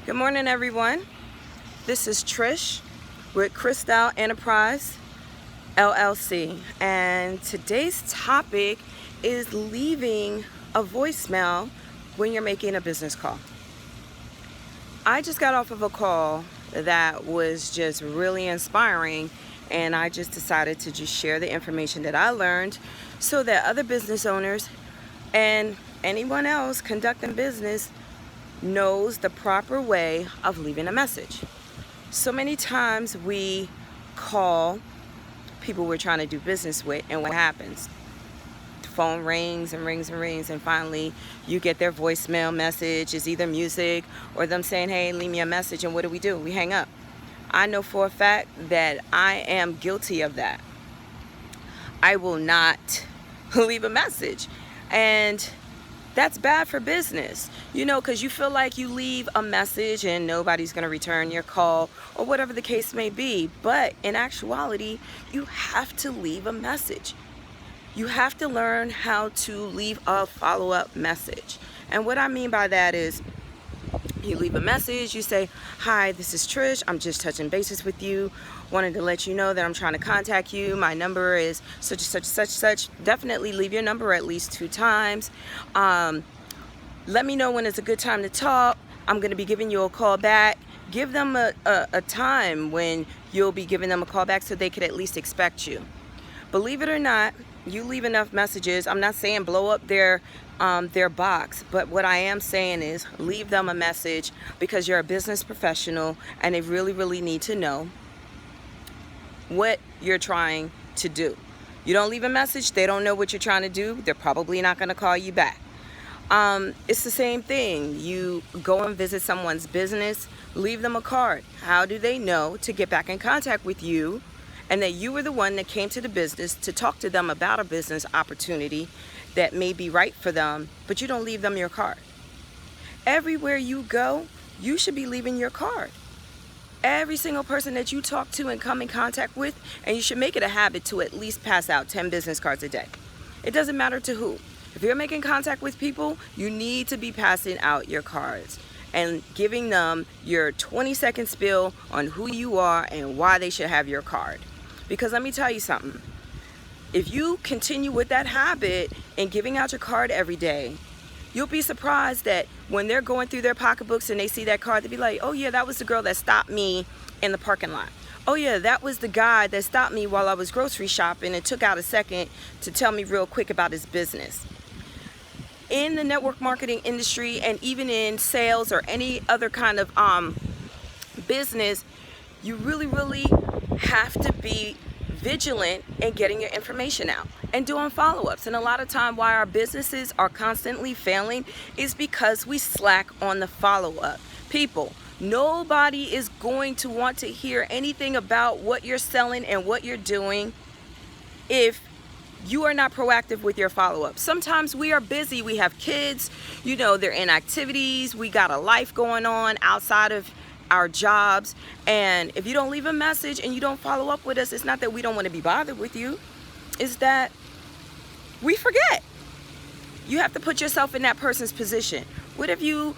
Good morning, everyone. This is Trish with Cristal Enterprise LLC, and today's topic is leaving a voicemail when you're making a business call. I just got off of a call that was just really inspiring, and I just decided to just share the information that I learned so that other business owners and anyone else conducting business knows the proper way of leaving a message. So many times we call people we're trying to do business with, and what happens? The phone rings and rings and rings, and finally you get their voicemail message. It's either music or them saying, hey, leave me a message, and what do? We hang up. I know for a fact that I am guilty of that. I will not leave a message, and that's bad for business, because you feel like you leave a message and nobody's going to return your call or whatever the case may be. But in actuality, you have to leave a message. You have to learn how to leave a follow-up message. And what I mean by that is, you leave a message, you say, hi, this is Trish. I'm just touching bases with you. Wanted to let you know that I'm trying to contact you. My number is such and such. Definitely leave your number at least 2 times. Let me know when it's a good time to talk. I'm going to be giving you a call back. Give them a time when you'll be giving them a call back so they could at least expect you. Believe it or not, you leave enough messages. I'm not saying blow up their box, but what I am saying is leave them a message, because you're a business professional and they really need to know what you're trying to do. You don't leave a message, they don't know what you're trying to do, they're probably not going to call you back. It's the same thing. You go and visit someone's business, leave them a card. How do they know to get back in contact with you, and that you were the one that came to the business to talk to them about a business opportunity that may be right for them, but you don't leave them your card? Everywhere you go, you should be leaving your card. Every single person that you talk to and come in contact with, and you should make it a habit to at least pass out 10 business cards a day. It doesn't matter to who. If you're making contact with people, you need to be passing out your cards and giving them your 20-second spiel on who you are and why they should have your card. Because let me tell you something. If you continue with that habit and giving out your card every day, you'll be surprised that when they're going through their pocketbooks and they see that card, they'll be like, oh yeah, that was the girl that stopped me in the parking lot. Oh yeah, that was the guy that stopped me while I was grocery shopping and took out a second to tell me real quick about his business. In the network marketing industry, and even in sales or any other kind of business, you really have to be vigilant in getting your information out and doing follow-ups. And a lot of time why our businesses are constantly failing is because we slack on the follow-up. People, nobody is going to want to hear anything about what you're selling and what you're doing if you are not proactive with your follow-up. Sometimes we are busy, we have kids, they're in activities, we got a life going on outside of our jobs, and if you don't leave a message and you don't follow up with us, it's not that we don't want to be bothered with you, it's that we forget. You have to put yourself in that person's position. What if you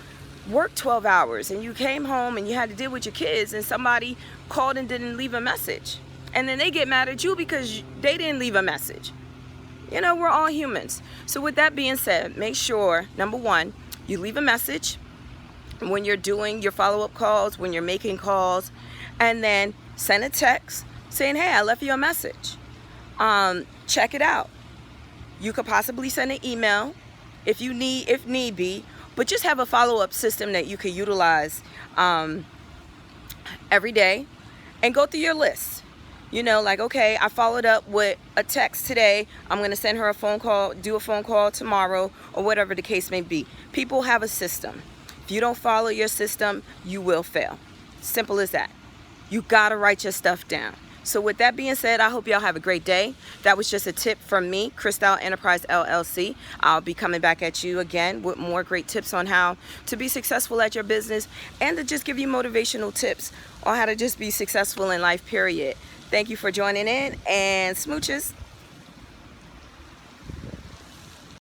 worked 12 hours and you came home and you had to deal with your kids and somebody called and didn't leave a message, and then they get mad at you because they didn't leave a message? We're all humans. So with that being said, make sure, number one, you leave a message when you're doing your follow-up calls, when you're making calls, and then send a text saying, hey, I left you a message. Check it out. You could possibly send an email if need be, but just have a follow-up system that you could utilize every day, and go through your list. Like, okay, I followed up with a text today. I'm going to send her a phone call, do a phone call tomorrow, or whatever the case may be. People have a system. If you don't follow your system, you will fail. Simple as that. You got to write your stuff down. So with that being said, I hope y'all have a great day. That was just a tip from me, Cristal Enterprise LLC. I'll be coming back at you again with more great tips on how to be successful at your business, and to just give you motivational tips on how to just be successful in life, period. Thank you for joining in, and smooches.